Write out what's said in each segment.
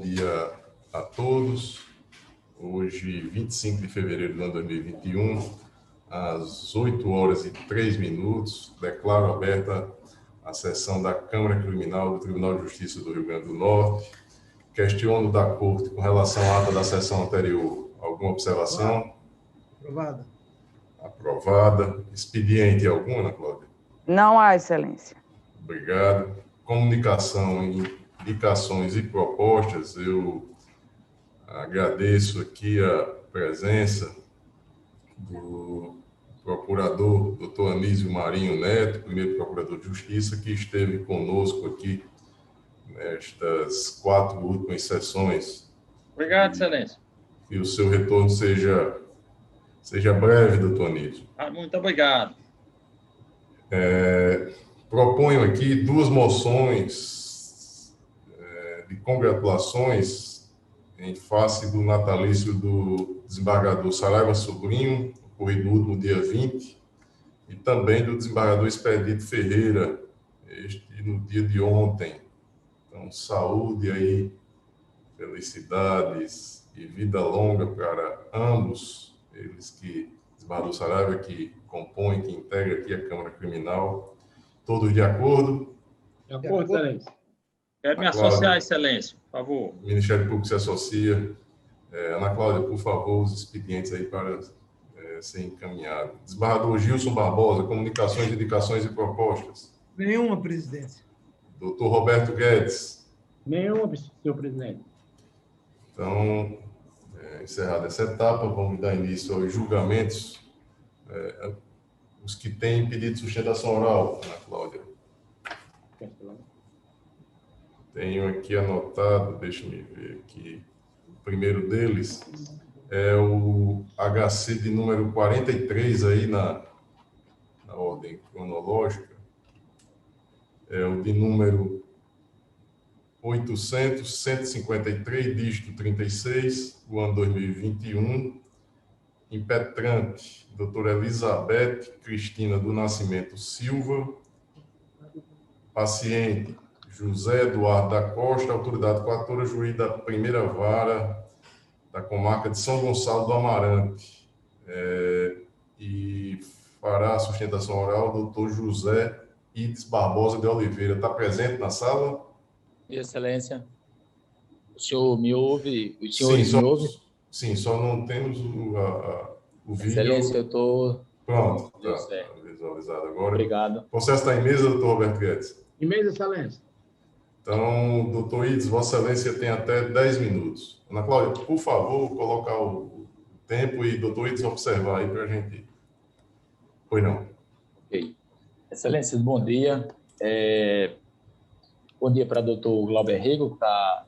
dia a todos. Hoje, 25 de fevereiro do ano 2021, às 8h03, declaro aberta a sessão da Câmara Criminal do Tribunal de Justiça do Rio Grande do Norte. Questiono da Corte com relação à ata da sessão anterior. Alguma observação? Aprovada. Aprovada. Expediente alguma, Ana Cláudia? Não há, Excelência. Obrigado. Comunicação, indicações e propostas. Eu agradeço aqui a presença do procurador, doutor Anísio Marinho Neto, primeiro procurador de Justiça, que esteve conosco aqui nestas 4 últimas sessões. Obrigado, Excelência. E o seu retorno seja breve, doutor Anísio. Muito obrigado. Proponho aqui 2 moções de congratulações em face do natalício do desembargador Saraiva Sobrinho, ocorrido no último dia 20, e também do desembargador Expedito Ferreira, no dia de ontem. Então, saúde aí, felicidades e vida longa para ambos, eles que, desembargador Saraiva, que compõe, que integra aqui a Câmara Criminal. Todos de acordo? De acordo, Excelência. Quero me associar, Excelência, por favor. O Ministério Público se associa. Ana Cláudia, por favor, os expedientes aí para ser encaminhado. Desembargador Gilson Barbosa, comunicações, indicações e propostas. Nenhuma, presidência. Doutor Roberto Guedes. Nenhuma, senhor presidente. Então, encerrada essa etapa, vamos dar início aos julgamentos. Os que têm pedido de sustentação oral, Ana Cláudia. Tenho aqui anotado, deixa-me ver aqui. O primeiro deles é o HC de número 43, aí na ordem cronológica. É o de número 800-153, dígito 36, do ano 2021. Impetrante, doutora Elizabeth Cristina do Nascimento Silva. Paciente, José Eduardo da Costa, autoridade coatora, juiz da primeira vara da comarca de São Gonçalo do Amarante. E fará a sustentação oral o doutor José Ides Barbosa de Oliveira. Está presente na sala? Excelência. O senhor me ouve? O senhor me ouve? Sim, só não temos o vídeo. Excelência, eu estou... Pronto, está visualizado agora. Obrigado. O processo está em mesa, doutor Roberto Guedes? Em mesa, Excelência. Então, doutor Ides, Vossa Excelência tem até 10 minutos. Ana Cláudia, por favor, colocar o tempo e doutor Ides observar aí para a gente. Pois não. Ok. Excelência, bom dia. Bom dia para doutor Glauber Rego, para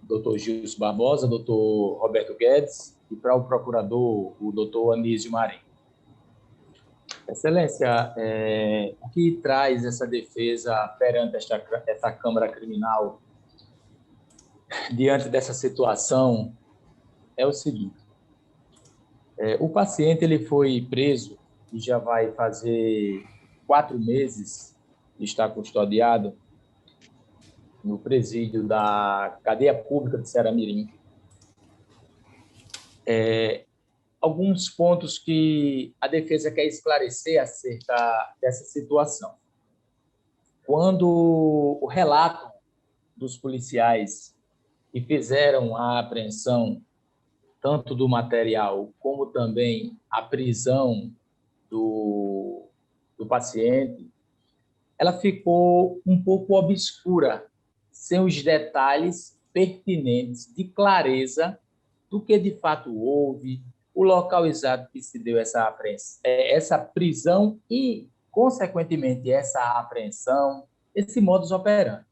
doutor Gilson Barbosa, doutor Roberto Guedes e para o procurador, o doutor Anísio Marinho. Excelência, o que traz essa defesa perante esta Câmara Criminal diante dessa situação é o seguinte. O paciente ele foi preso e já vai fazer 4 meses de estar custodiado no presídio da cadeia pública de Ceará-Mirim. Alguns pontos que a defesa quer esclarecer acerca dessa situação. Quando o relato dos policiais que fizeram a apreensão tanto do material como também a prisão do paciente, ela ficou um pouco obscura, sem os detalhes pertinentes de clareza do que de fato houve, o local exato que se deu essa prisão e, consequentemente, essa apreensão, esse modus operandi.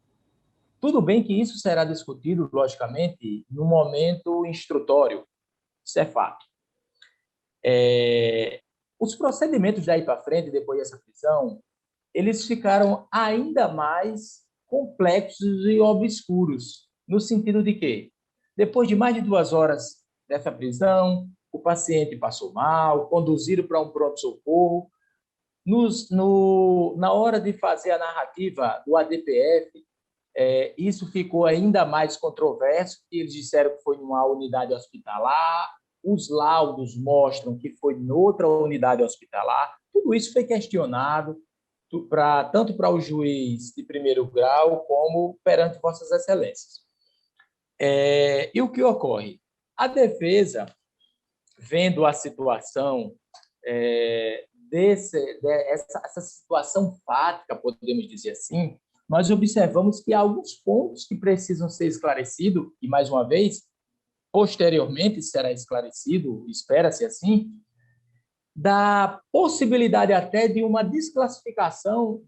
Tudo bem que isso será discutido, logicamente, no momento instrutório, isso é fato. Os procedimentos daí para frente, depois dessa prisão, eles ficaram ainda mais complexos e obscuros, no sentido de que, depois de mais de 2 horas dessa prisão, o paciente passou mal, conduzido para um pronto-socorro. Na hora de fazer a narrativa do ADPF, Isso ficou ainda mais controverso, porque eles disseram que foi numa unidade hospitalar, os laudos mostram que foi em outra unidade hospitalar. Tudo isso foi questionado, tanto para o juiz de primeiro grau como perante Vossas Excelências. E o que ocorre? A defesa, vendo a situação, essa situação fática, podemos dizer assim, nós observamos que há alguns pontos que precisam ser esclarecidos, e, mais uma vez, posteriormente será esclarecido, espera-se assim, da possibilidade até de uma desclassificação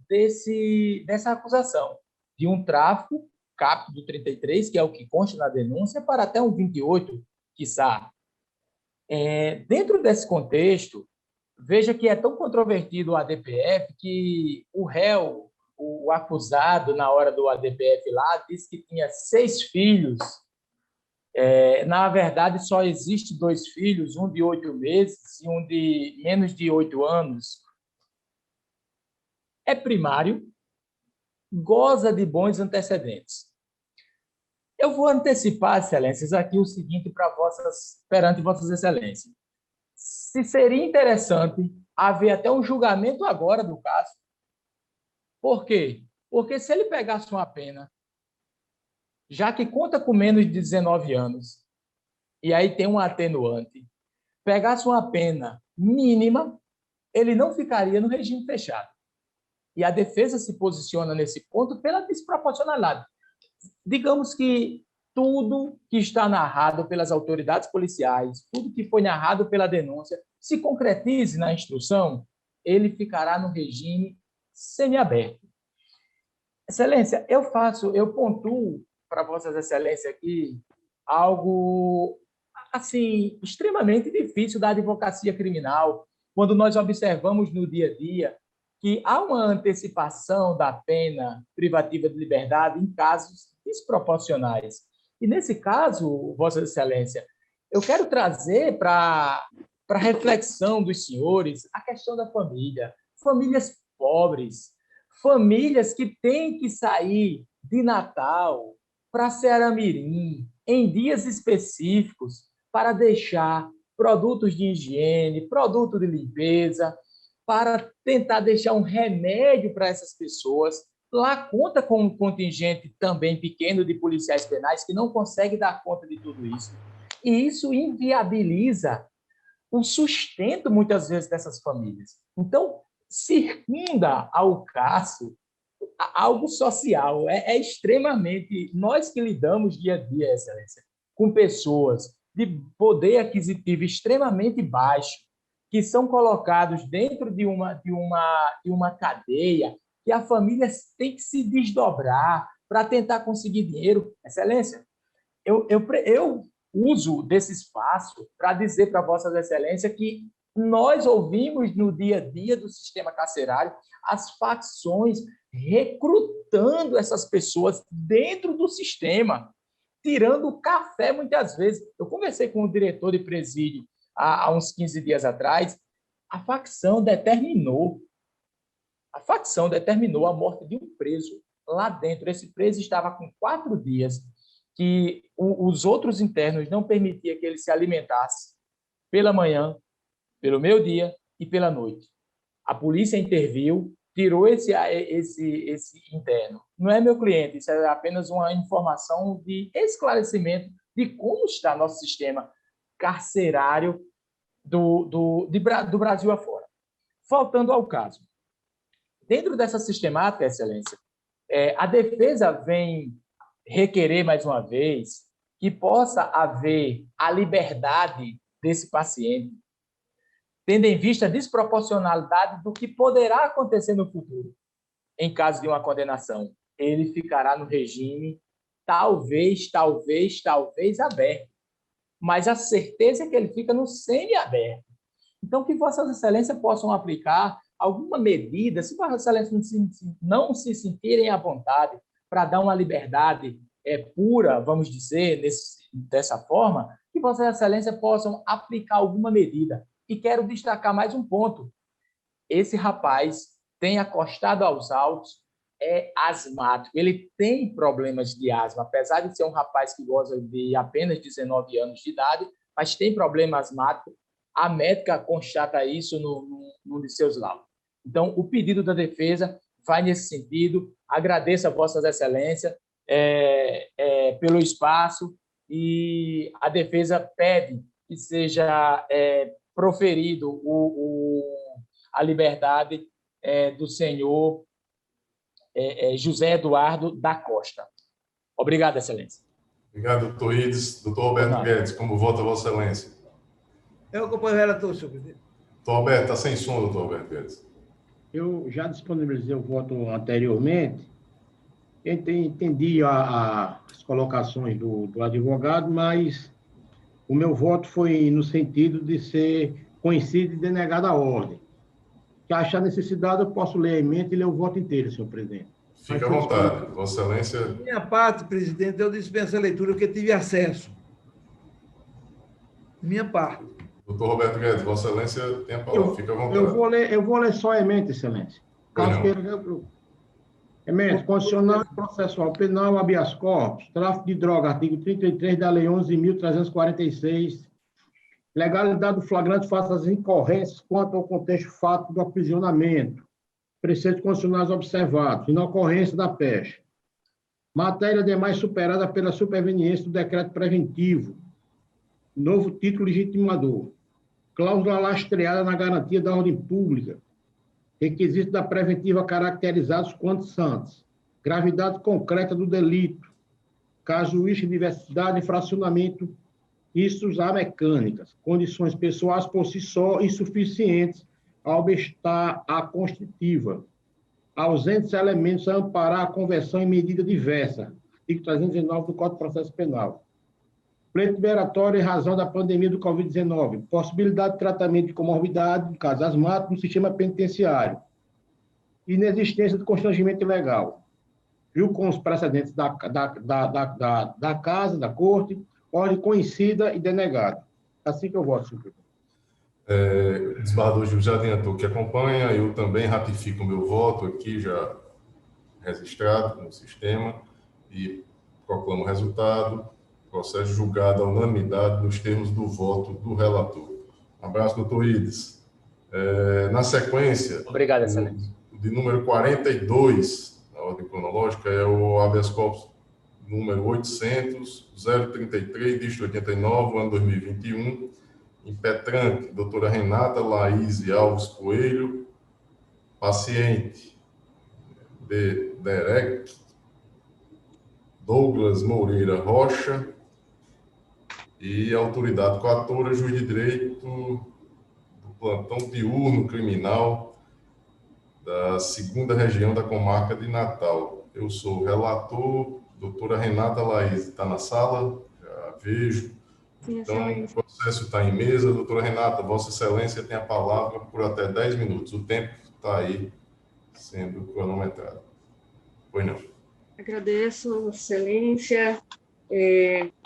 dessa acusação, de um tráfico, caput do 33, que é o que consta na denúncia, para até um 28, quiçá. Dentro desse contexto, veja que é tão controvertido o ADPF que o réu, o acusado, na hora do ADPF lá, disse que tinha 6 filhos. Na verdade, só existe 2 filhos, um de 8 meses e um de menos de 8 anos. É primário, goza de bons antecedentes. Eu vou antecipar, Excelências, aqui o seguinte perante Vossas Excelências. Se seria interessante haver até um julgamento agora do caso. Por quê? Porque se ele pegasse uma pena, já que conta com menos de 19 anos, e aí tem um atenuante, pegasse uma pena mínima, ele não ficaria no regime fechado. E a defesa se posiciona nesse ponto pela desproporcionalidade. Digamos que tudo que está narrado pelas autoridades policiais, tudo que foi narrado pela denúncia, se concretize na instrução, ele ficará no regime semiaberto. Excelência, eu pontuo para Vossas Excelências aqui algo assim extremamente difícil da advocacia criminal, quando nós observamos no dia a dia que há uma antecipação da pena privativa de liberdade em casos desproporcionais. E, nesse caso, Vossa Excelência, eu quero trazer para a reflexão dos senhores a questão da família. Famílias pobres, famílias que têm que sair de Natal para Ceará-Mirim, em dias específicos, para deixar produtos de higiene, produto de limpeza, para tentar deixar um remédio para essas pessoas. Lá conta com um contingente também pequeno de policiais penais que não consegue dar conta de tudo isso. E isso inviabiliza o sustento, muitas vezes, dessas famílias. Então, circunda ao caso algo social. É extremamente... Nós que lidamos dia a dia, Excelência, com pessoas de poder aquisitivo extremamente baixo, que são colocados dentro de uma cadeia, que a família tem que se desdobrar para tentar conseguir dinheiro. Excelência, eu uso desse espaço para dizer para Vossas Excelências que nós ouvimos no dia a dia do sistema carcerário as facções recrutando essas pessoas dentro do sistema, tirando o café muitas vezes. Eu conversei com o diretor de presídio há uns 15 dias atrás. A facção determinou a morte de um preso lá dentro. Esse preso estava com 4 dias que os outros internos não permitiam que ele se alimentasse pela manhã, pelo meio-dia e pela noite. A polícia interviu, tirou esse interno. Não é meu cliente, isso é apenas uma informação de esclarecimento de como está nosso sistema carcerário do Brasil afora. Faltando ao caso. Dentro dessa sistemática, Excelência, a defesa vem requerer, mais uma vez, que possa haver a liberdade desse paciente, tendo em vista a desproporcionalidade do que poderá acontecer no futuro. Em caso de uma condenação, ele ficará no regime talvez aberto, mas a certeza é que ele fica no semi-aberto. Então, que Vossas Excelências possam aplicar alguma medida, se Vossas Excelências não se sentirem à vontade para dar uma liberdade pura, vamos dizer, dessa forma, que Vossas Excelências possam aplicar alguma medida. E quero destacar mais um ponto. Esse rapaz tem acostado aos autos é asmático. Ele tem problemas de asma, apesar de ser um rapaz que goza de apenas 19 anos de idade, mas tem problema asmático. A médica constata isso num de seus laudos. Então, o pedido da defesa vai nesse sentido. Agradeço a Vossas Excelências pelo espaço e a defesa pede que seja proferido a liberdade do senhor José Eduardo da Costa. Obrigado, Excelência. Obrigado, doutor Ides. Doutor Roberto Guedes, como vota Vossa Excelência? Eu acompanho o relator, senhor presidente. Doutor Roberto, está sem som, doutor Roberto Guedes. Eu já disponibilizei o voto anteriormente. Entendi as colocações do advogado, mas o meu voto foi no sentido de ser conhecido e denegado a ordem. Se achar necessidade, eu posso ler a emenda e ler o voto inteiro, senhor presidente. Fique à vontade. Vossa Excelência. Minha parte, presidente, eu dispenso a leitura porque tive acesso. Minha parte. Doutor Roberto Guedes, Vossa Excelência tem a palavra. Fique à vontade. Eu vou ler só a emenda, Excelência. Caso queira, emenda condicional e processual penal, habeas corpus, tráfico de droga, artigo 33 da Lei 11.346. Legalidade do flagrante face às incorrências quanto ao contexto fato do aprisionamento. Preceitos constitucionais observados. Inocorrência da peste. Matéria demais superada pela superveniência do decreto preventivo. Novo título legitimador. Cláusula lastreada na garantia da ordem pública. Requisitos da preventiva caracterizados quanto santos. Gravidade concreta do delito. Casuística, diversidade e fracionamento. Isso há mecânicas. Condições pessoais por si só insuficientes a obstar a constitutiva. Ausentes elementos a amparar a conversão em medida diversa. Artigo 319 do Código de Processo Penal. Pleito liberatório em razão da pandemia do Covid-19. Possibilidade de tratamento de comorbidade, no caso asmático, no sistema penitenciário. Inexistência de constrangimento ilegal. Viu com os precedentes da Casa, da Corte, ordem conhecida e denegada. Assim que eu voto, senhor presidente. O desembargador Gil já adiantou que acompanha, eu também ratifico o meu voto aqui, já registrado no sistema, e proclamo o resultado. Processo julgado à unanimidade nos termos do voto do relator. Um abraço, doutor Ides. Na sequência, obrigado, Excelência. De número 42, na ordem cronológica, é o habeas corpus número 800-033, dígito 89, ano 2021, impetranque, doutora Renata Laís Alves Coelho, paciente Derek Douglas Moreira Rocha, e autoridade coatora, juiz de direito do plantão diurno criminal da 2ª Região da Comarca de Natal. Eu sou o relator, doutora Renata Laís, está na sala? Já vejo. Sim, então, o processo está em mesa. Doutora Renata, Vossa Excelência tem a palavra por até 10 minutos. O tempo está aí sendo cronometrado. Pois não. Agradeço, Excelência.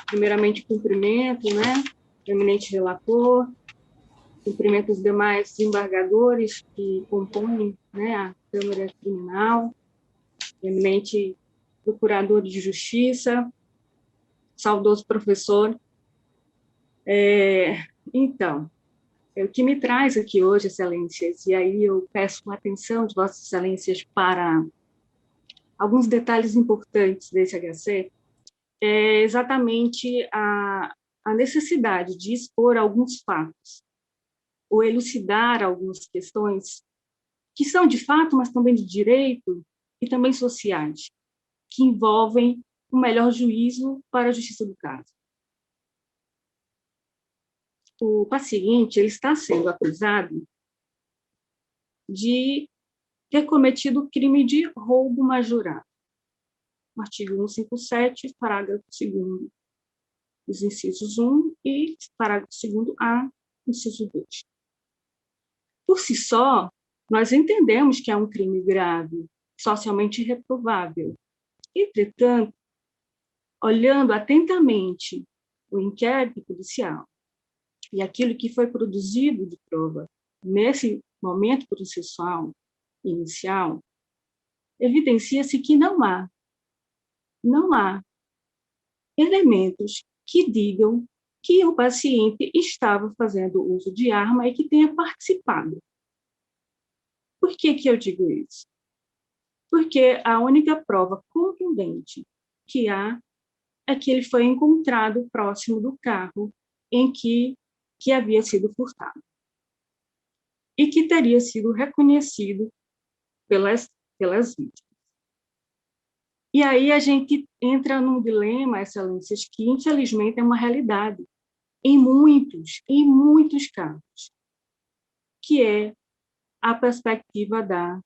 Primeiramente, cumprimento, o eminente relator, cumprimento os demais desembargadores que compõem a Câmara Criminal, eminente procurador de Justiça, saudoso professor. Então, o que me traz aqui hoje, Excelências, e aí eu peço a atenção de Vossas Excelências para alguns detalhes importantes desse HC, é exatamente a necessidade de expor alguns fatos, ou elucidar algumas questões que são de fato, mas também de direito e também sociais, que envolvem o melhor juízo para a justiça do caso. O paciente ele está sendo acusado de ter cometido crime de roubo majorado. Artigo 157, parágrafo 2º, os incisos 1 e parágrafo 2º-A, inciso 2. Por si só, nós entendemos que é um crime grave, socialmente reprovável. Entretanto, olhando atentamente o inquérito policial e aquilo que foi produzido de prova nesse momento processual inicial, evidencia-se que não há elementos que digam que o paciente estava fazendo uso de arma e que tenha participado. Por que eu digo isso? Porque a única prova contundente que há é que ele foi encontrado próximo do carro em que havia sido furtado e que teria sido reconhecido pelas vítimas. E aí a gente entra num dilema, excelências, que infelizmente é uma realidade em muitos casos, que é a perspectiva da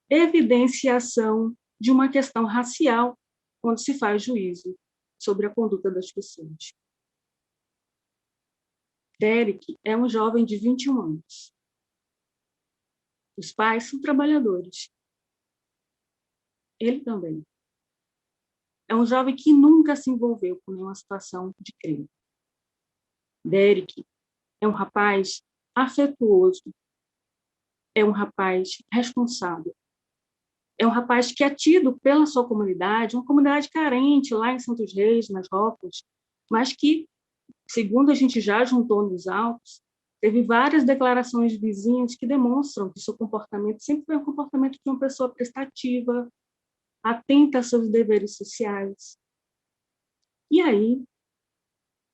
evidenciação de uma questão racial quando se faz juízo sobre a conduta das pessoas. Derek é um jovem de 21 anos. Os pais são trabalhadores. Ele também. É um jovem que nunca se envolveu com nenhuma situação de crime. Derek é um rapaz afetuoso, é um rapaz responsável, é um rapaz que é tido pela sua comunidade, uma comunidade carente lá em Santos Reis, nas Rocas, mas que, segundo a gente já juntou nos autos, teve várias declarações de vizinhos que demonstram que seu comportamento sempre foi um comportamento de uma pessoa prestativa, atenta aos seus deveres sociais. E aí,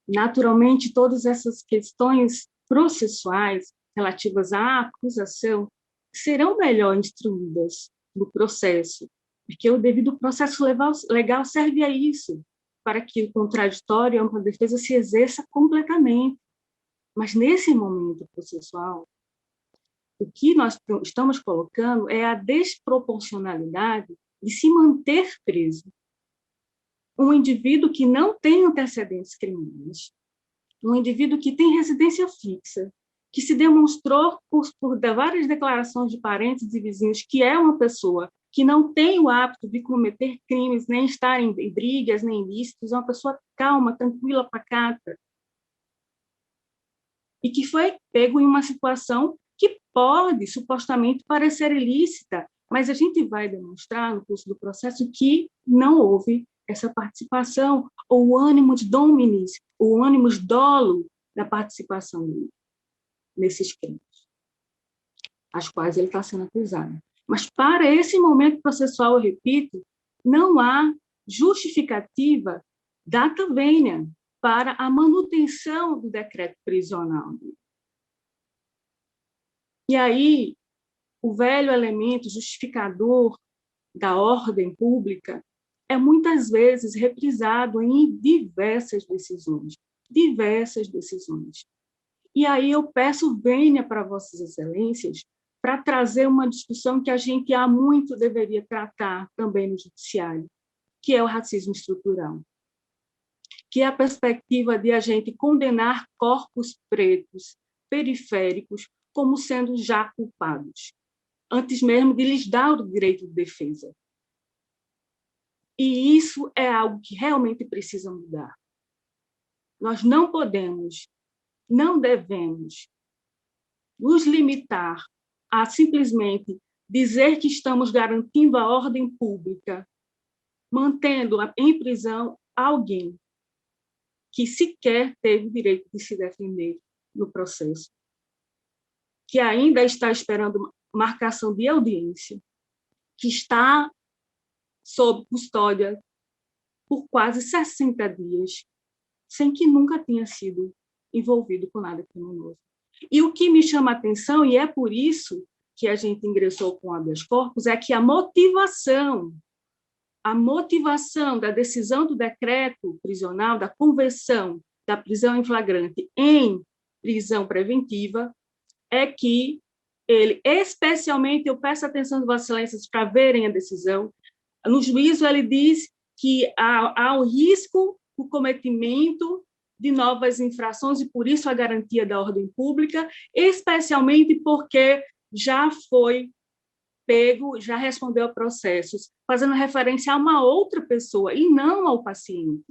naturalmente, todas essas questões processuais relativas à acusação serão melhor instruídas no processo, porque o devido processo legal serve a isso, para que o contraditório e a ampla defesa se exerça completamente. Mas, nesse momento processual, o que nós estamos colocando é a desproporcionalidade de se manter preso um indivíduo que não tem antecedentes criminais, um indivíduo que tem residência fixa, que se demonstrou por várias declarações de parentes e vizinhos que é uma pessoa que não tem o hábito de cometer crimes, nem estar em brigas, nem ilícitos, é uma pessoa calma, tranquila, pacata, e que foi pego em uma situação que pode, supostamente, parecer ilícita, mas a gente vai demonstrar no curso do processo que não houve essa participação, ou o ânimo de dominis, o ânimo dolo da participação dele nesses crimes, às quais ele está sendo acusado. Mas, para esse momento processual, eu repito, não há justificativa data venia para a manutenção do decreto prisional. E aí, o velho elemento justificador da ordem pública é muitas vezes reprisado em diversas decisões. E aí eu peço vênia para Vossas Excelências para trazer uma discussão que a gente há muito deveria tratar também no judiciário, que é o racismo estrutural, que é a perspectiva de a gente condenar corpos pretos, periféricos, como sendo já culpados, antes mesmo de lhes dar o direito de defesa. E isso é algo que realmente precisa mudar. Nós não podemos, não devemos nos limitar a simplesmente dizer que estamos garantindo a ordem pública, mantendo em prisão alguém que sequer teve o direito de se defender no processo, que ainda está esperando marcação de audiência, que está sob custódia por quase 60 dias, sem que nunca tenha sido envolvido com nada criminoso. E o que me chama a atenção, e é por isso que a gente ingressou com habeas corpus, é que a motivação da decisão do decreto prisional, da conversão da prisão em flagrante em prisão preventiva, é que ele, especialmente, eu peço a atenção de Vossas Excelências para verem a decisão, no juízo ele diz que há o risco do cometimento de novas infrações e, por isso, a garantia da ordem pública, especialmente porque já foi pego, já respondeu a processos, fazendo referência a uma outra pessoa e não ao paciente.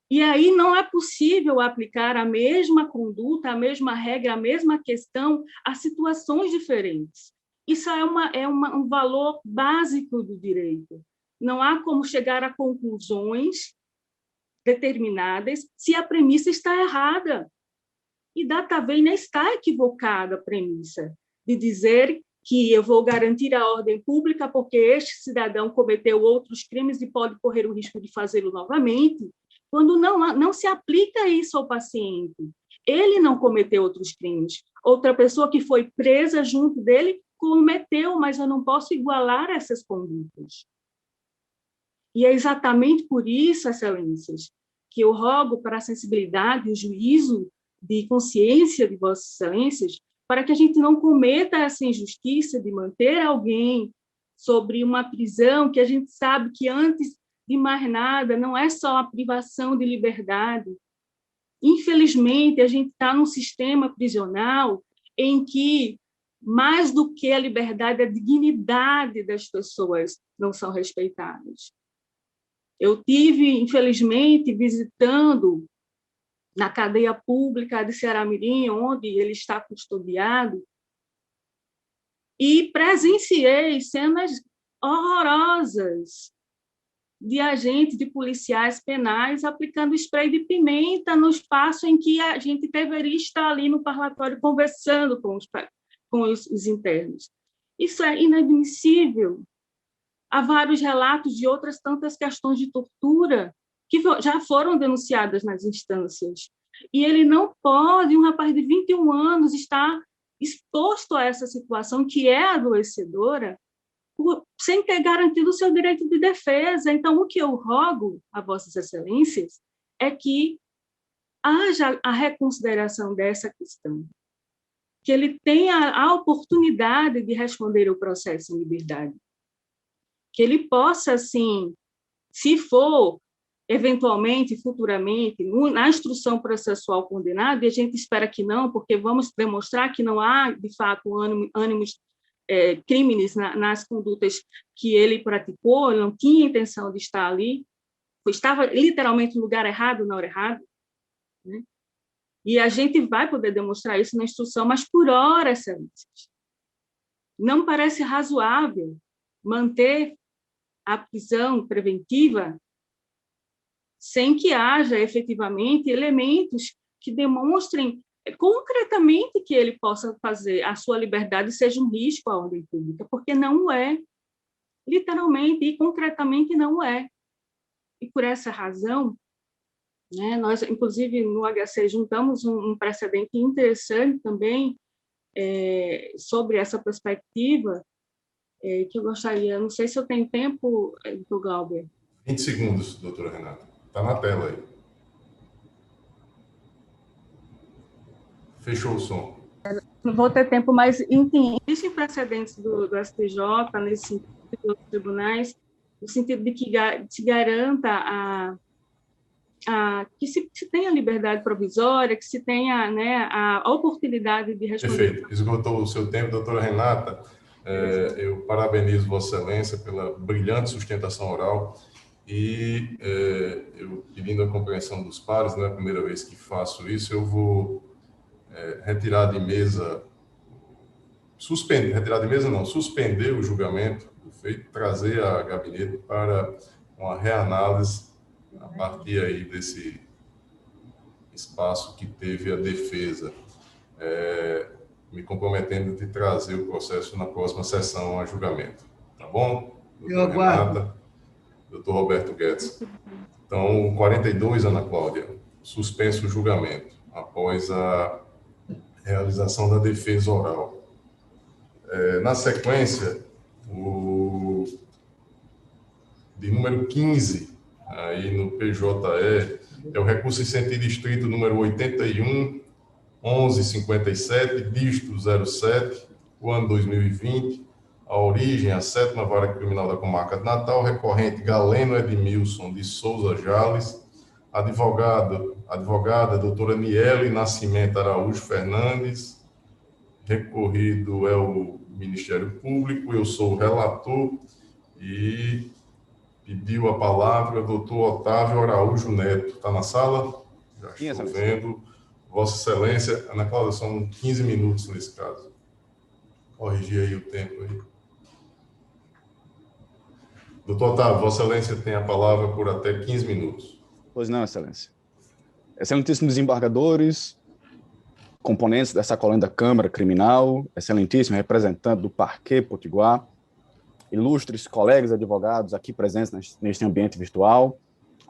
E aí não é possível aplicar a mesma conduta, a mesma regra, a mesma questão a situações diferentes. Isso um valor básico do direito. Não há como chegar a conclusões determinadas se a premissa está errada. E data vênia está equivocada a premissa de dizer que eu vou garantir a ordem pública porque este cidadão cometeu outros crimes e pode correr o risco de fazê-lo novamente, quando não se aplica isso ao paciente. Ele não cometeu outros crimes. Outra pessoa que foi presa junto dele cometeu, mas eu não posso igualar essas condutas. E é exatamente por isso, excelências, que eu rogo para a sensibilidade e o juízo de consciência de vossas excelências, para que a gente não cometa essa injustiça de manter alguém sobre uma prisão que a gente sabe que, antes de mais nada, não é só a privação de liberdade. Infelizmente, a gente está num sistema prisional em que, mais do que a liberdade, a dignidade das pessoas não são respeitadas. Eu tive, infelizmente, visitando na cadeia pública de Ceará-Mirim, onde ele está custodiado, e presenciei cenas horrorosas de agentes, de policiais penais aplicando spray de pimenta no espaço em que a gente deveria estar ali no parlatório conversando com os internos. Isso é inadmissível. Há vários relatos de outras tantas questões de tortura que já foram denunciadas nas instâncias. E ele não pode, um rapaz de 21 anos, estar exposto a essa situação que é adoecedora, sem ter garantido o seu direito de defesa. Então, o que eu rogo a vossas excelências é que haja a reconsideração dessa questão, que ele tenha a oportunidade de responder ao processo em liberdade, que ele possa, assim, se for eventualmente, futuramente, na instrução processual condenada, e a gente espera que não, porque vamos demonstrar que não há, de fato, ânimos crimes nas condutas que ele praticou, ele não tinha intenção de estar ali, estava literalmente no lugar errado, na hora errada, né? E a gente vai poder demonstrar isso na instrução, mas por hora, excelências, não parece razoável manter a prisão preventiva sem que haja efetivamente elementos que demonstrem concretamente que ele possa fazer a sua liberdade seja um risco à ordem pública, porque não é, literalmente e concretamente não é. E por essa razão, né, nós, inclusive, no HC, juntamos um precedente interessante também sobre essa perspectiva, que eu gostaria, não sei se eu tenho tempo, doutor Glauber. 20 segundos, doutora Renata. Está na tela aí. Fechou o som. Não vou ter tempo, mas, enfim, existem precedentes do STJ, nesse sentido, dos tribunais, no sentido de que se garanta que se tenha liberdade provisória, que se tenha, né, a oportunidade de responder. Perfeito. Esgotou o seu tempo, doutora Renata. Eu parabenizo Vossa Excelência pela brilhante sustentação oral e eu, pedindo a compreensão dos pares, não é a primeira vez que faço isso, eu vou retirar de mesa suspender o julgamento do feito, trazer a gabinete para uma reanálise a partir aí desse espaço que teve a defesa, me comprometendo de trazer o processo na próxima sessão a julgamento. Tá bom? Eu aguardo. Renata, doutor Roberto Guedes. Então, 42, Ana Cláudia, suspenso o julgamento após a realização da defesa oral. Na sequência, de número 15, aí no PJE, é o recurso em sentido estrito número 81.1157, dígito 07, o ano 2020, a origem, a 7ª Vara Criminal da Comarca de Natal, recorrente Galeno Edmilson de Souza Jales, advogada doutora Niele Nascimento Araújo Fernandes, recorrido é o Ministério Público, eu sou o relator e pediu a palavra o doutor Otávio Araújo Neto. Está na sala? Já Sim, estou excelência. vendo. Vossa Excelência, Ana Cláudia, são 15 minutos nesse caso. Corrigir aí o tempo aí. Doutor Otávio, Vossa Excelência tem a palavra por até 15 minutos. Pois não, excelência. Excelentíssimos desembargadores, componentes dessa colônia da Câmara Criminal, excelentíssimo representante do Parquet Potiguar, ilustres colegas advogados aqui presentes neste ambiente virtual,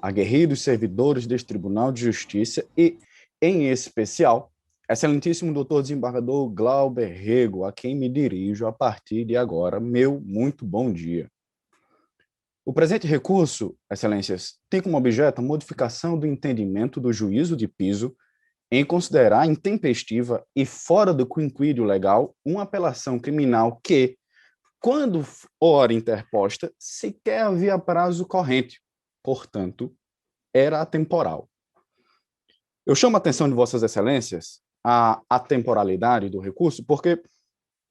aguerridos servidores deste Tribunal de Justiça e, em especial, excelentíssimo doutor desembargador Glauber Rego, a quem me dirijo a partir de agora. Meu muito bom dia. O presente recurso, excelências, tem como objeto a modificação do entendimento do juízo de piso em considerar intempestiva e fora do quinquídio legal uma apelação criminal que, quando ora interposta, sequer havia prazo corrente, portanto, era atemporal. Eu chamo a atenção de vossas excelências à atemporalidade do recurso, porque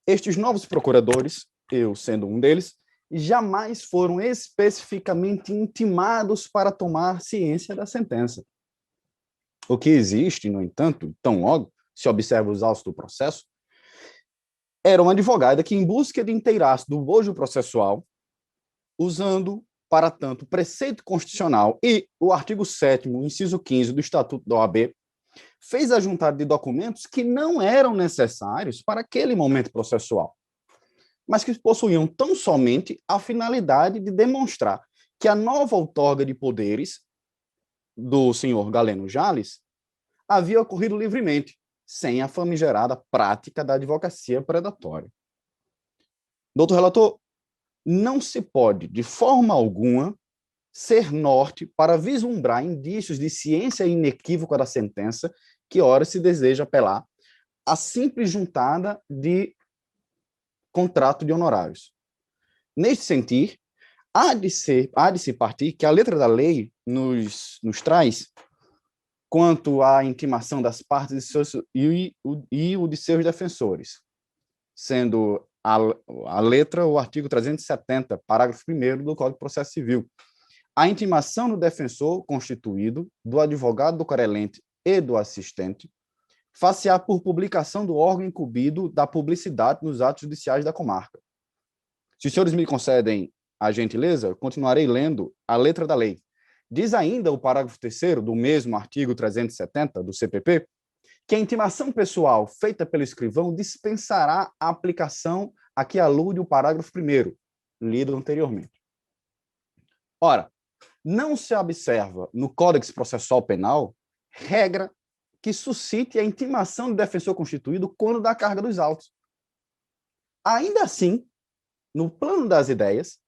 estes novos procuradores, eu sendo um deles, jamais foram especificamente intimados para tomar ciência da sentença. O que existe, no entanto, tão logo se observa os autos do processo, era uma advogada que, em busca de inteiraço do bojo processual, usando, para tanto, o preceito constitucional e o artigo 7º, inciso 15 do Estatuto da OAB, fez a juntada de documentos que não eram necessários para aquele momento processual, mas que possuíam tão somente a finalidade de demonstrar que a nova outorga de poderes do senhor Galeno Jales havia ocorrido livremente, sem a famigerada prática da advocacia predatória. Doutor relator, não se pode, de forma alguma, ser norte para vislumbrar indícios de ciência inequívoca da sentença que, ora, se deseja apelar à simples juntada de contrato de honorários. Neste sentido, há de se partir que a letra da lei nos traz quanto à intimação das partes e o de seus defensores, sendo a letra o artigo 370, parágrafo 1º do Código de Processo Civil. A intimação do defensor constituído, do advogado do querelente e do assistente, far-se-á por publicação do órgão incumbido da publicidade nos atos judiciais da comarca. Se os senhores me concedem a gentileza, continuarei lendo a letra da lei. Diz ainda o parágrafo 3º do mesmo artigo 370 do CPP, que a intimação pessoal feita pelo escrivão dispensará a aplicação a que alude o parágrafo 1º, lido anteriormente. Ora, não se observa no Código Processual Penal regra que suscite a intimação do defensor constituído quando dá carga dos autos. Ainda assim, no plano das ideias,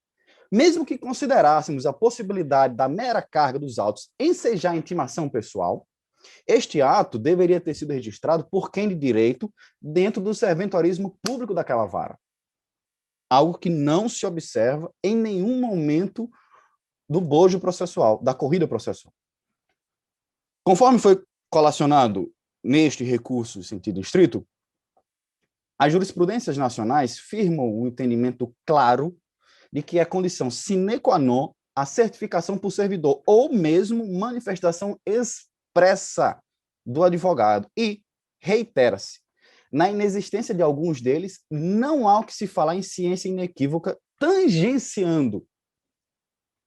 mesmo que considerássemos a possibilidade da mera carga dos autos ensejar a intimação pessoal, este ato deveria ter sido registrado por quem de direito dentro do serventorismo público daquela vara. Algo que não se observa em nenhum momento do bojo processual, da corrida processual. Conforme foi colacionado neste recurso em sentido estrito, as jurisprudências nacionais firmam um entendimento claro de que é condição sine qua non a certificação por servidor ou mesmo manifestação expressa do advogado e, reitera-se, na inexistência de alguns deles, não há o que se falar em ciência inequívoca tangenciando,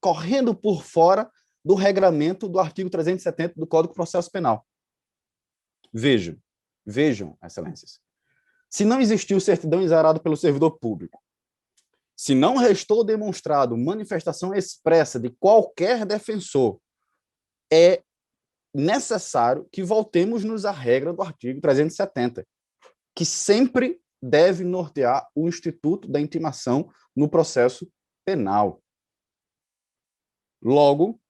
correndo por fora do regramento do artigo 370 do Código de Processo Penal. Vejam, excelências. Se não existiu certidão exarada pelo servidor público, se não restou demonstrado manifestação expressa de qualquer defensor, é necessário que voltemos-nos à regra do artigo 370, que sempre deve nortear o instituto da intimação no processo penal. Logo,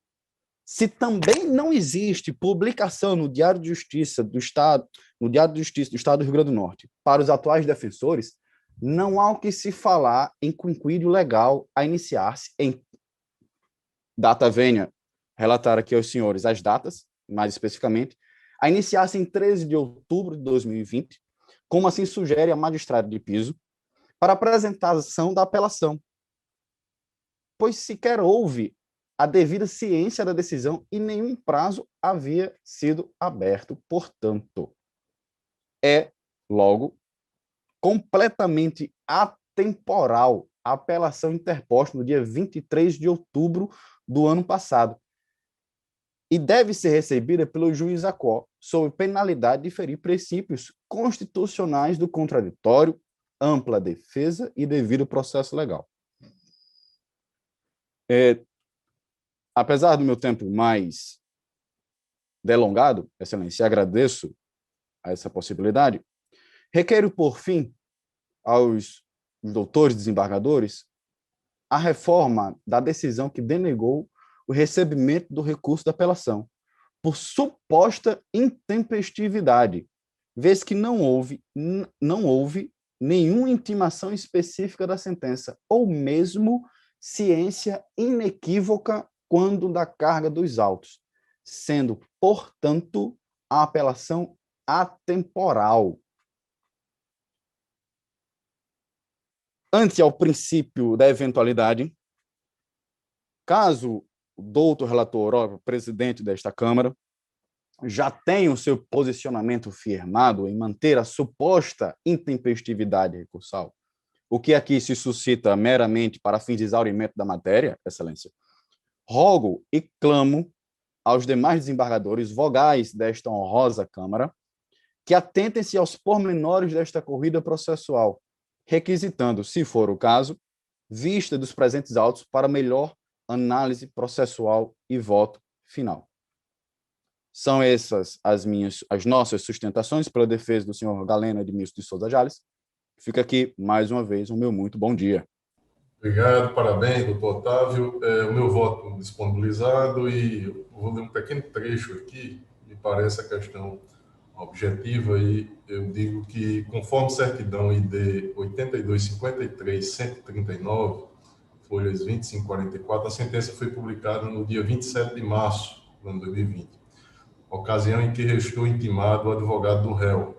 se também não existe publicação no Diário de Justiça do Estado, do Estado do Rio Grande do Norte, para os atuais defensores, não há o que se falar em quinquídio legal a iniciar-se em data vênia, relatar aqui aos senhores as datas, mais especificamente, a iniciar-se em 13 de outubro de 2020, como assim sugere a magistrada de piso, para apresentação da apelação. Pois sequer houve a devida ciência da decisão e nenhum prazo havia sido aberto. Portanto, é, logo, completamente atemporal a apelação interposta no dia 23 de outubro do ano passado e deve ser recebida pelo juiz Acó, sob penalidade de ferir princípios constitucionais do contraditório, ampla defesa e devido processo legal. Apesar do meu tempo mais delongado, Excelência, agradeço a essa possibilidade, requeiro, por fim, aos doutores desembargadores a reforma da decisão que denegou o recebimento do recurso da apelação, por suposta intempestividade, vez que não houve nenhuma intimação específica da sentença, ou mesmo ciência inequívoca quando da carga dos autos, sendo, portanto, a apelação atemporal. Ante ao princípio da eventualidade, caso o doutor relator, o presidente desta Câmara, já tenha o seu posicionamento firmado em manter a suposta intempestividade recursal, o que aqui se suscita meramente para fins de exaurimento da matéria, Excelência, rogo e clamo aos demais desembargadores vogais desta honrosa Câmara que atentem-se aos pormenores desta corrida processual, requisitando, se for o caso, vista dos presentes autos para melhor análise processual e voto final. São essas as nossas sustentações pela defesa do senhor Galeno Edmilson de Souza Jales. Fica aqui, mais uma vez, o meu muito bom dia. Obrigado, parabéns, doutor Otávio. O meu voto disponibilizado e eu vou ler um pequeno trecho aqui, me parece a questão objetiva, e eu digo que, conforme certidão ID 8253-139, folhas 25 e 44, a sentença foi publicada no dia 27 de março do ano 2020, ocasião em que restou intimado o advogado do réu,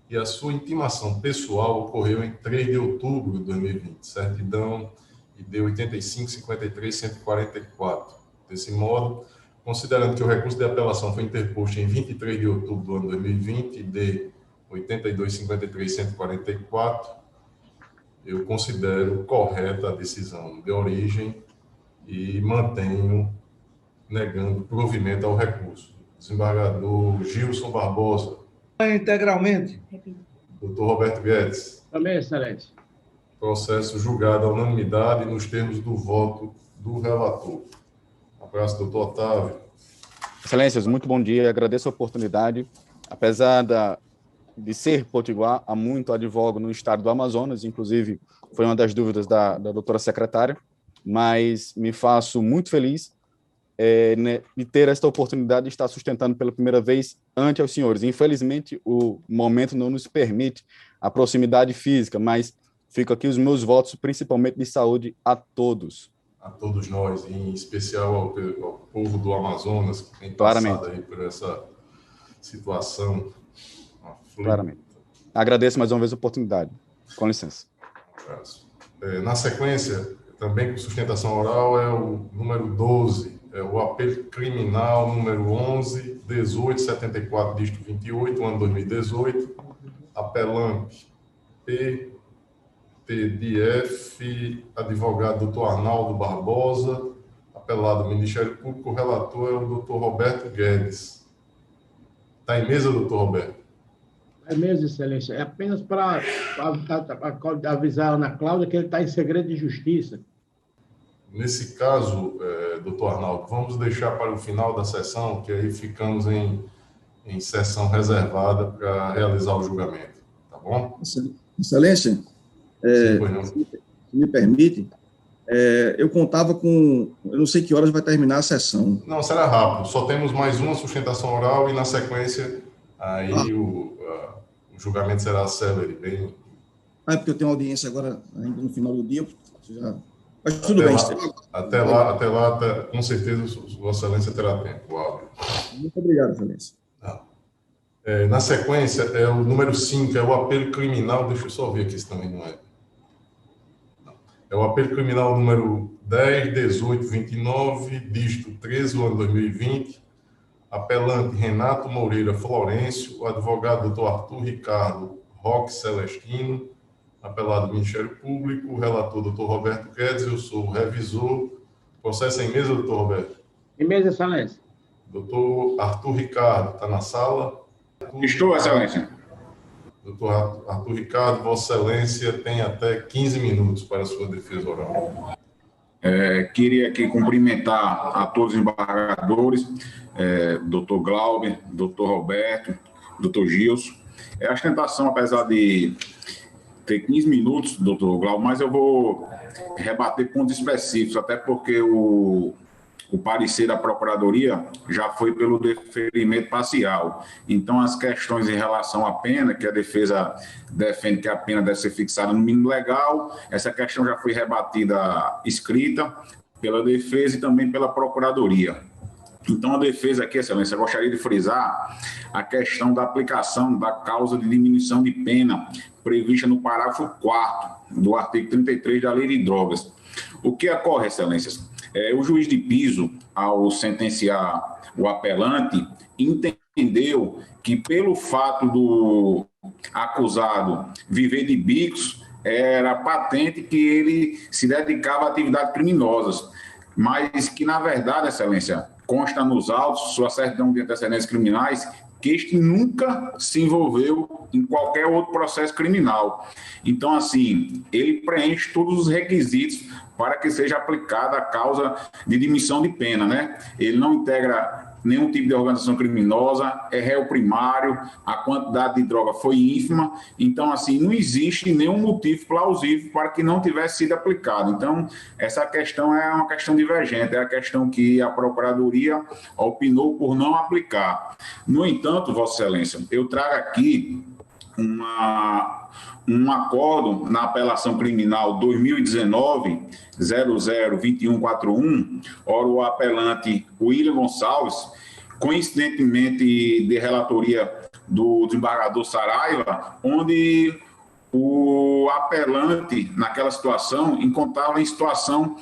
e a sua intimação pessoal ocorreu em 3 de outubro de 2020, certidão ID 8553-144. Desse modo, considerando que o recurso de apelação foi interposto em 23 de outubro do ano 2020, ID 8253-144, eu considero correta a decisão de origem e mantenho negando provimento ao recurso. Desembargador Gilson Barbosa. Integralmente. Doutor Roberto Guedes. Também, Excelência. Processo julgado à unanimidade nos termos do voto do relator. Um abraço, doutor Otávio. Excelências, muito bom dia. Agradeço a oportunidade. Apesar de ser potiguar, há muito advogo no estado do Amazonas, inclusive foi uma das dúvidas da doutora secretária, mas me faço muito feliz de ter esta oportunidade de estar sustentando pela primeira vez ante aos senhores. Infelizmente, o momento não nos permite a proximidade física, mas fico aqui os meus votos, principalmente de saúde, a todos. A todos nós, em especial ao povo do Amazonas, que tem Claramente. passado aí por essa situação. Claramente. Agradeço mais uma vez a oportunidade. Com licença. Na sequência, também com sustentação oral, é o número 12, é o apelo criminal número 11.1874, dígito 28, ano 2018, apelante PTDF, advogado Dr. Arnaldo Barbosa, apelado Ministério Público, o relator é o Dr. Roberto Guedes. Está em mesa, doutor Roberto? É mesmo, Excelência. É apenas para avisar a Ana Cláudia que ele está em segredo de justiça. Nesse caso, doutor Arnaldo, vamos deixar para o final da sessão, que aí ficamos em sessão reservada para realizar o julgamento. Tá bom? Excelência, se me permite, eu contava com... Eu não sei que horas vai terminar a sessão. Não, será rápido. Só temos mais uma sustentação oral e, na sequência, aí o julgamento será célere. Bem... É porque eu tenho audiência agora, ainda no final do dia. Mas tudo bem. Até lá, com certeza, Vossa Excelência terá tempo. Muito obrigado, Excelência. Na sequência, é o número 5, é o apelo criminal. Deixa eu só ver aqui se também não é. É o apelo criminal número 10.18.29, dígito 13, ano 2020. Apelante Renato Moreira Florencio, o advogado Dr. Arthur Ricardo Roque Celestino, apelado do Ministério Público, o relator Dr. Roberto Guedes, eu sou o revisor. Processo em mesa, doutor Roberto? Em mesa, excelência. Doutor Arthur Ricardo, está na sala? Estou, excelência. Doutor Arthur Ricardo, Vossa Excelência tem até 15 minutos para a sua defesa oral. Queria aqui cumprimentar a todos os embargadores, doutor Glauber, doutor Roberto, doutor Gilson. A tentação, apesar de ter 15 minutos, doutor Glauber, mas eu vou rebater pontos específicos, até porque o parecer da Procuradoria já foi pelo deferimento parcial. Então, as questões em relação à pena, que a defesa defende que a pena deve ser fixada no mínimo legal, essa questão já foi rebatida escrita pela defesa e também pela Procuradoria. Então, a defesa aqui, excelência, eu gostaria de frisar a questão da aplicação da causa de diminuição de pena prevista no parágrafo 4º do artigo 33 da Lei de Drogas. O que ocorre, excelências? O juiz de piso, ao sentenciar o apelante, entendeu que, pelo fato do acusado viver de bicos, era patente que ele se dedicava a atividades criminosas, mas que, na verdade, excelência, consta nos autos, sua certidão de antecedentes criminais, que este nunca se envolveu em qualquer outro processo criminal. Então, assim, ele preenche todos os requisitos para que seja aplicada a causa de diminuição de pena, né? Ele não integra nenhum tipo de organização criminosa, é réu primário, a quantidade de droga foi ínfima, então, assim, não existe nenhum motivo plausível para que não tivesse sido aplicado. Então, essa questão é uma questão divergente, é a questão que a Procuradoria opinou por não aplicar. No entanto, Vossa Excelência, eu trago aqui um acordo na apelação criminal 2019-002141, ora o apelante William Gonçalves, coincidentemente de relatoria do desembargador Saraiva, onde o apelante, naquela situação, encontrava em situação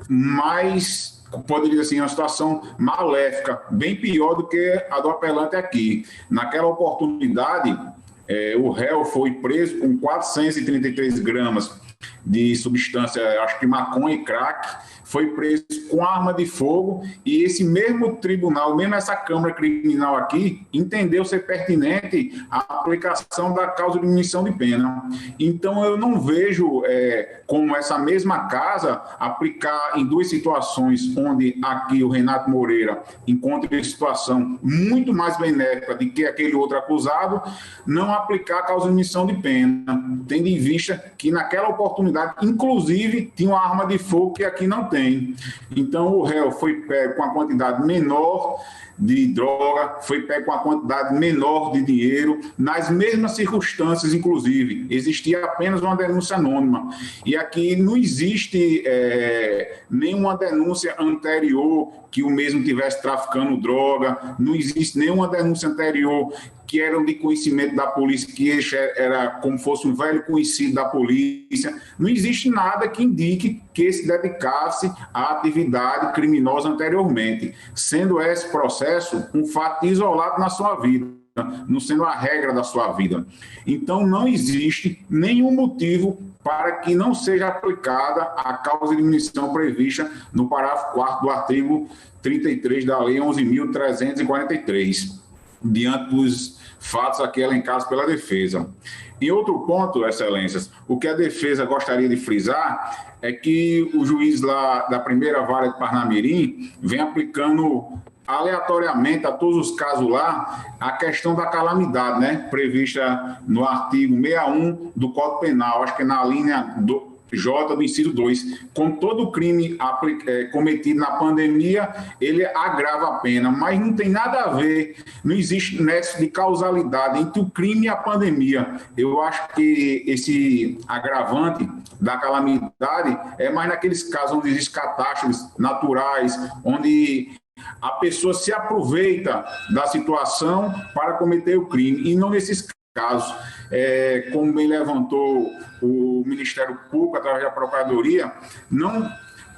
mais, poderia dizer assim, uma situação maléfica, bem pior do que a do apelante aqui. Naquela oportunidade, o réu foi preso com 433 gramas de substância, acho que maconha e crack, foi preso com arma de fogo e esse mesmo tribunal, mesmo essa Câmara Criminal aqui, entendeu ser pertinente a aplicação da causa de diminuição de pena. Então, eu não vejo como essa mesma casa aplicar em duas situações onde aqui o Renato Moreira encontra uma situação muito mais benéfica do que aquele outro acusado, não aplicar a causa de diminuição de pena, tendo em vista que naquela oportunidade, inclusive, tinha uma arma de fogo que aqui não tem. Então, o réu foi pego com a quantidade menor de droga, foi pego com a quantidade menor de dinheiro, nas mesmas circunstâncias, inclusive. Existia apenas uma denúncia anônima. E aqui não existe nenhuma denúncia anterior que o mesmo estivesse traficando droga, não existe nenhuma denúncia anterior que era de conhecimento da polícia, que este era como fosse um velho conhecido da polícia. Não existe nada que indique que ele se dedicasse à atividade criminosa anteriormente, sendo esse processo um fato isolado na sua vida, não sendo a regra da sua vida. Então, não existe nenhum motivo para que não seja aplicada a causa de diminuição prevista no parágrafo 4º do artigo 33 da Lei 11.343, diante dos fatos aqui elencados pela defesa. E outro ponto, excelências, o que a defesa gostaria de frisar é que o juiz lá da primeira vara de Parnamirim vem aplicando aleatoriamente a todos os casos lá a questão da calamidade, né, prevista no artigo 61 do Código Penal, acho que na linha J do inciso 2. Com todo crime cometido na pandemia, ele agrava a pena, mas não tem nada a ver, não existe nexo de causalidade entre o crime e a pandemia. Eu acho que esse agravante da calamidade é mais naqueles casos onde existem catástrofes naturais, onde a pessoa se aproveita da situação para cometer o crime, e não nesses casos, como bem levantou o Ministério Público através da Procuradoria,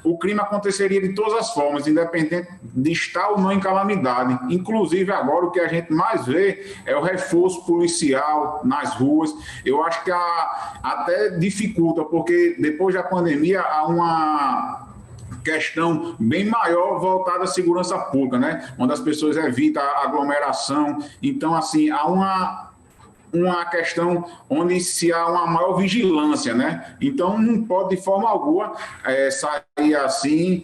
o crime aconteceria de todas as formas, independente de estar ou não em calamidade. Inclusive, agora, o que a gente mais vê é o reforço policial nas ruas. Eu acho que até dificulta, porque depois da pandemia há uma questão bem maior voltada à segurança pública, né? Onde as pessoas evitam a aglomeração. Então, assim, há uma questão onde se há uma maior vigilância, né? Então, não pode, de forma alguma, sair assim,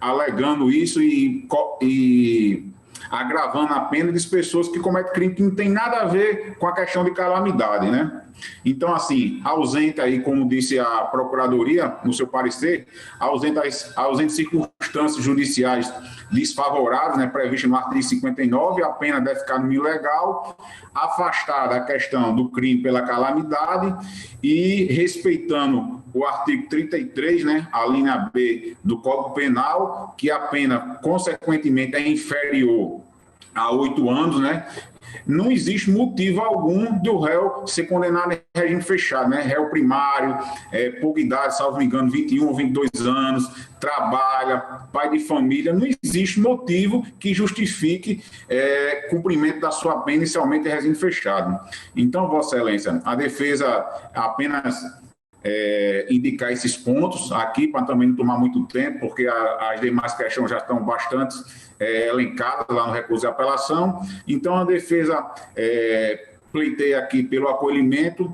alegando isso e agravando a pena das pessoas que cometem crime que não tem nada a ver com a questão de calamidade, né? Então, assim, ausente aí, como disse a Procuradoria, no seu parecer, ausente circunstâncias judiciais desfavoráveis, né, previstas no artigo 59, a pena deve ficar no ilegal, afastada a questão do crime pela calamidade e respeitando o artigo 33, né, a linha B do Código Penal, que a pena, consequentemente, é inferior a 8 anos, né? Não existe motivo algum do réu ser condenado em regime fechado, né? Réu primário, pouca idade, salvo me engano, 21 ou 22 anos, trabalha, pai de família, não existe motivo que justifique cumprimento da sua pena inicialmente em regime fechado. Então, Vossa Excelência, a defesa apenas indicar esses pontos aqui, para também não tomar muito tempo, porque as demais questões já estão bastante elencadas lá no recurso de apelação. Então, a defesa pleiteia aqui pelo acolhimento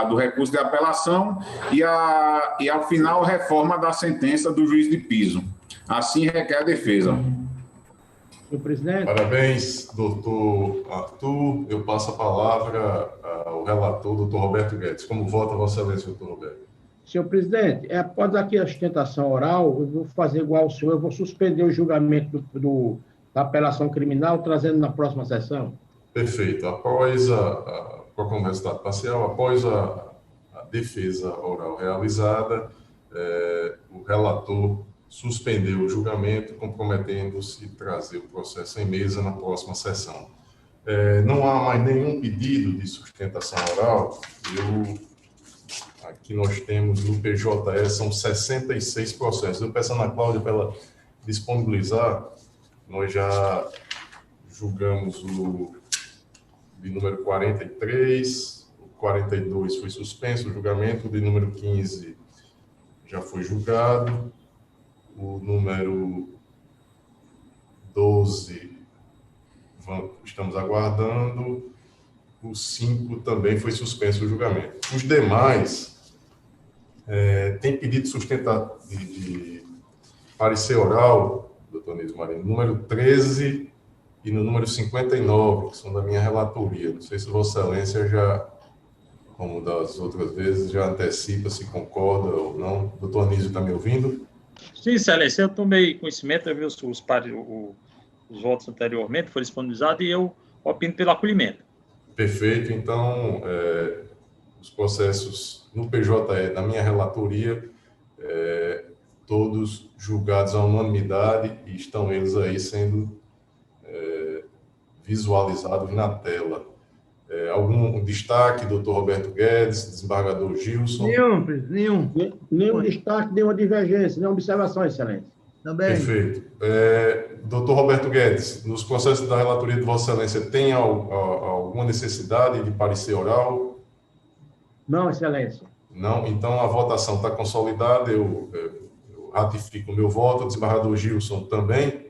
do recurso de apelação e ao final, reforma da sentença do juiz de piso. Assim requer a defesa. Senhor presidente. Parabéns, doutor Arthur. Eu passo a palavra ao relator, doutor Roberto Guedes. Como vota Vossa Excelência, doutor Roberto? Senhor presidente, após aqui a sustentação oral, eu vou fazer igual ao senhor, eu vou suspender o julgamento da apelação criminal, trazendo na próxima sessão. Perfeito. Após qualquer resultado parcial, após a defesa oral realizada, o relator suspendeu o julgamento, comprometendo-se a trazer o processo em mesa na próxima sessão. Não há mais nenhum pedido de sustentação oral. Aqui nós temos no PJE, são 66 processos. Eu peço a Ana Cláudia para ela disponibilizar. Nós já julgamos o de número 43, o 42 foi suspenso o julgamento, o de número 15 já foi julgado, o número 12 estamos aguardando, o 5 também foi suspenso o julgamento. Os demais tem pedido de parecer oral, doutor Nísio Marino, número 13 e no número 59, que são da minha relatoria. Não sei se Vossa Excelência já, como das outras vezes, já antecipa se concorda ou não. Doutor Nísio, está me ouvindo? Sim, Excelência, eu tomei conhecimento, eu vi os votos anteriormente, foram disponibilizados, e eu opino pelo acolhimento. Perfeito. Então, os processos no PJE, da minha relatoria, todos julgados à unanimidade, e estão eles aí sendo visualizados na tela. Algum destaque, doutor Roberto Guedes, desembargador Gilson? Nenhum destaque, nenhuma divergência, nenhuma observação, Excelência. Também. Perfeito. Doutor Roberto Guedes, nos processos da relatoria de Vossa Excelência, tem alguma necessidade de parecer oral? Não, Excelência. Não? Então, a votação está consolidada, eu ratifico o meu voto, o desembargador Gilson também?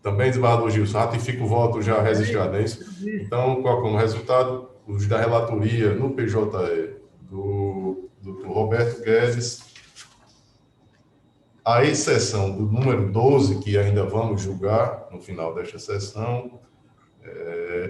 Também, desembargador Gilson, ratifico o voto já registrado, é isso? Então, como resultado, os da relatoria no PJE do doutor Roberto Guedes, à exceção do número 12, que ainda vamos julgar no final desta sessão,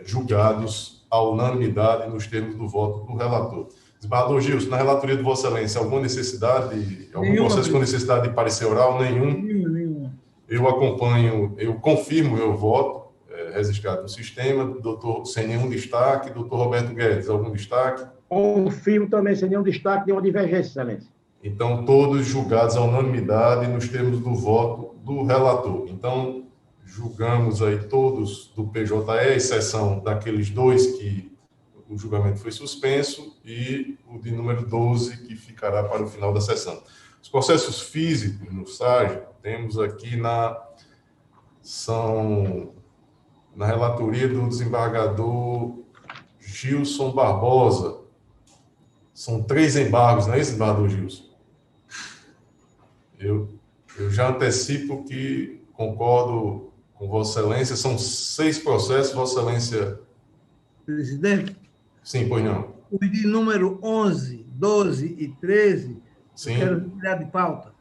julgados à unanimidade nos termos do voto do relator. Desembargador Gilson, na relatoria de Vossa Excelência, alguma necessidade, algum processo com necessidade de parecer oral? Nenhum. Eu acompanho, eu confirmo meu voto, registrado no sistema, doutor, sem nenhum destaque. Doutor Roberto Guedes, algum destaque? Confirmo também, sem nenhum destaque, nenhuma divergência, Excelência. Então, todos julgados à unanimidade nos termos do voto do relator. Então, julgamos aí todos do PJE, exceção daqueles dois que o julgamento foi suspenso, e o de número 12, que ficará para o final da sessão. Os processos físicos no SAG, temos aqui na relatoria do desembargador Gilson Barbosa. São 3 embargos, não é isso, desembargador Gilson? Eu já antecipo que concordo com Vossa Excelência, são 6 processos, Vossa Excelência... Presidente? Sim, pois não. O de número 11, 12 e 13, sim. Eu quero retirar de pauta.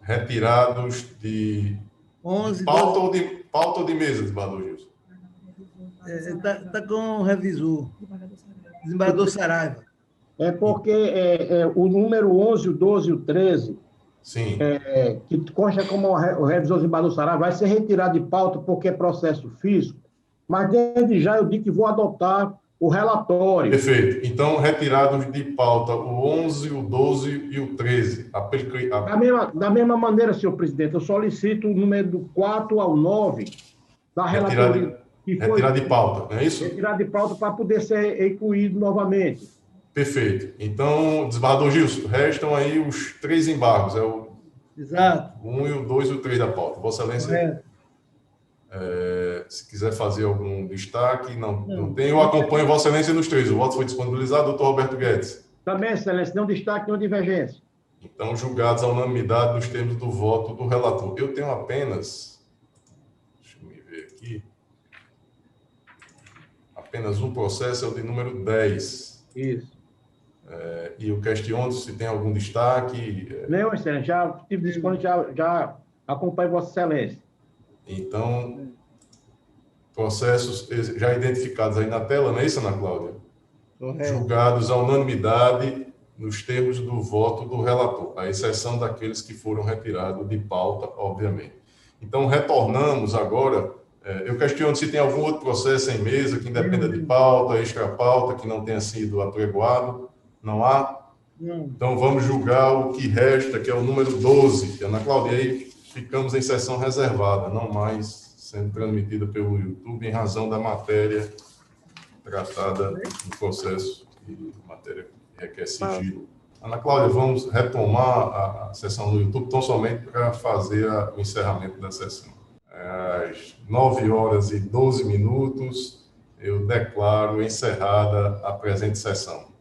Retirados de... 11, de pauta, 12... pauta ou de mesa, desembargador Gilson? Está com o revisor, desembargador Saraiva. É porque o número 11, o 12 e o 13, sim. Que consta como o revisor desembargador Saraiva, vai ser retirado de pauta porque é processo físico, mas desde já eu digo que vou adotar o relatório. Perfeito. Então, retirados de pauta o 11, o 12 e o 13. Da mesma maneira, senhor presidente, eu solicito o número do 4 ao 9 da relatoria. Retirado de pauta, não é isso? Retirado de pauta para poder ser incluído novamente. Perfeito. Então, desembargador Gilson, restam aí os 3 embargos. Exato. O 1 e o 2 e o 3 da pauta. Vossa Excelência, se quiser fazer algum destaque, não tem. Eu acompanho Vossa Excelência nos 3. O voto foi disponibilizado, doutor Roberto Guedes. Também, Excelência, não destaque, não divergência. Então, julgados à unanimidade nos termos do voto do relator. Eu tenho apenas... Deixa eu me ver aqui. Apenas um processo, é o de número 10. Isso. E eu questiono se tem algum destaque. Não, Excelência, já tive disponível, já acompanho Vossa Excelência. Então, processos já identificados aí na tela, não é isso, Ana Cláudia? Julgados à unanimidade nos termos do voto do relator, à exceção daqueles que foram retirados de pauta, obviamente. Então, retornamos agora. Eu questiono se tem algum outro processo em mesa que independa de pauta, extra-pauta, que não tenha sido apregoado. Não há? Não. Então, vamos julgar o que resta, que é o número 12. Ana Cláudia, aí ficamos em sessão reservada, não mais sendo transmitida pelo YouTube, em razão da matéria tratada no processo, e matéria que requer sigilo. Ana Cláudia, vamos retomar a sessão no YouTube, tão somente para fazer o encerramento da sessão. Às 9h12, eu declaro encerrada a presente sessão.